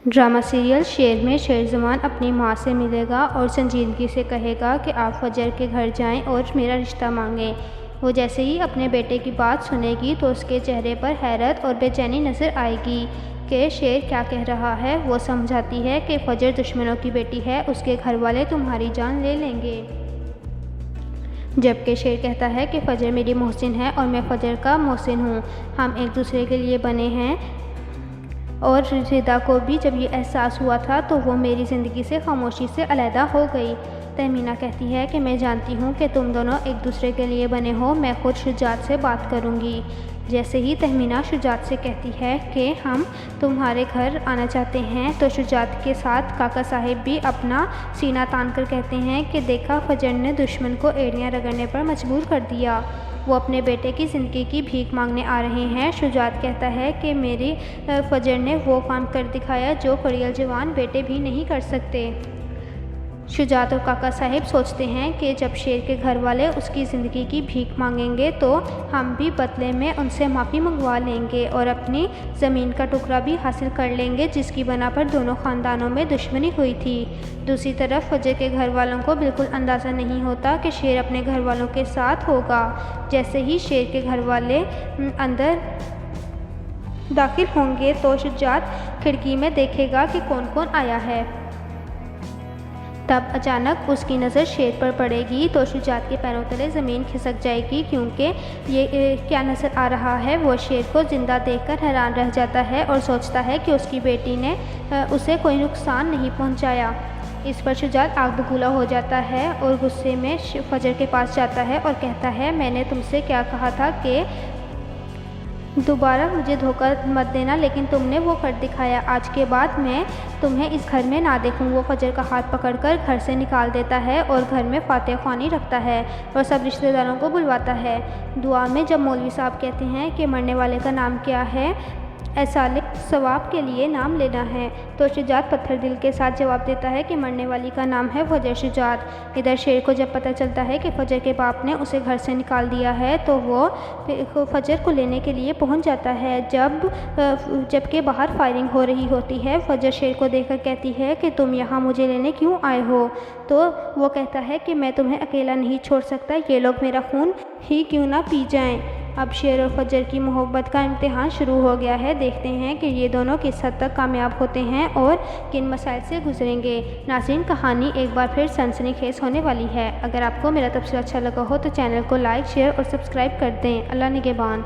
Drama serial शेर में शेरज़मान अपनी माँ से मिलेगा और संजीदगी से कहेगा कि आप फजर के घर जाएं और मेरा रिश्ता मांगें। वो जैसे ही अपने बेटे की बात सुनेगी तो उसके चेहरे पर हैरत और बेचैनी नज़र आएगी कि शेर क्या कह रहा है। वो समझाती है कि फजर दुश्मनों की बेटी है, उसके घर वाले तुम्हारी जान ले लेंगे। जबकि शेर कहता है कि फजर मेरी मोहसिन है और मैं फजर का मोहसिन हूँ, हम एक दूसरे के लिए बने हैं। और रिदा को भी जब ये एहसास हुआ था तो वो मेरी ज़िंदगी से खामोशी से अलहदा हो गई। तहमीना कहती है कि मैं जानती हूँ कि तुम दोनों एक दूसरे के लिए बने हो, मैं खुद शुजात से बात करूँगी। जैसे ही तहमीना शुजात से कहती है कि हम तुम्हारे घर आना चाहते हैं तो शुजात के साथ काका साहिब भी अपना सीना तान कर कहते हैं कि देखा, फजर ने दुश्मन को एड़ियाँ रगड़ने पर मजबूर कर दिया। वो अपने बेटे की ज़िंदगी की भीख मांगने आ रहे हैं। शुजात कहता है कि मेरी फजर ने वो काम कर दिखाया जो खड़ियल जवान बेटे भी नहीं कर सकते। शुजात और काका साहिब सोचते हैं कि जब शेर के घर वाले उसकी ज़िंदगी की भीख मांगेंगे तो हम भी बदले में उनसे माफ़ी मंगवा लेंगे और अपनी ज़मीन का टुकड़ा भी हासिल कर लेंगे जिसकी बना पर दोनों ख़ानदानों में दुश्मनी हुई थी। दूसरी तरफ फजर के घर वालों को बिल्कुल अंदाज़ा नहीं होता कि शेर अपने घर वालों के साथ होगा। जैसे ही शेर के घर वाले अंदर दाखिल होंगे तो शुजात खिड़की में देखेगा कि कौन कौन आया है। तब अचानक उसकी नज़र शेर पर पड़ेगी तो शुजात के पैरों तले ज़मीन खिसक जाएगी, क्योंकि ये क्या नज़र आ रहा है। वो शेर को ज़िंदा देखकर हैरान रह जाता है और सोचता है कि उसकी बेटी ने उसे कोई नुकसान नहीं पहुंचाया। इस पर शुजात आग बबूला हो जाता है और गुस्से में फजर के पास जाता है और कहता है, मैंने तुमसे क्या कहा था कि दोबारा मुझे धोखा मत देना, लेकिन तुमने वो कर दिखाया। आज के बाद मैं तुम्हें इस घर में ना देखूँ। वो फजर का हाथ पकड़कर घर से निकाल देता है और घर में फातिहा ख्वानी रखता है और सब रिश्तेदारों को बुलवाता है। दुआ में जब मौलवी साहब कहते हैं कि मरने वाले का नाम क्या है, ऐसा सवाब के लिए नाम लेना है, तो शुजात पत्थर दिल के साथ जवाब देता है कि मरने वाली का नाम है फजर शुजात। इधर शेर को जब पता चलता है कि फजर के बाप ने उसे घर से निकाल दिया है तो वो फजर को लेने के लिए पहुंच जाता है। जबकि बाहर फायरिंग हो रही होती है, फजर शेर को देखकर कहती है कि तुम यहाँ मुझे लेने क्यों आए हो। तो वो कहता है कि मैं तुम्हें अकेला नहीं छोड़ सकता, ये लोग मेरा खून ही क्यों ना पी जाएं। अब शेर और फजर की मोहब्बत का इम्तिहान शुरू हो गया है। देखते हैं कि ये दोनों किस हद तक कामयाब होते हैं और किन मसाइल से गुजरेंगे। नाज़रीन, कहानी एक बार फिर सनसनीखेज़ होने वाली है। अगर आपको मेरा तबसरा अच्छा लगा हो तो चैनल को लाइक, शेयर और सब्सक्राइब कर दें। अल्लाह निगहबान।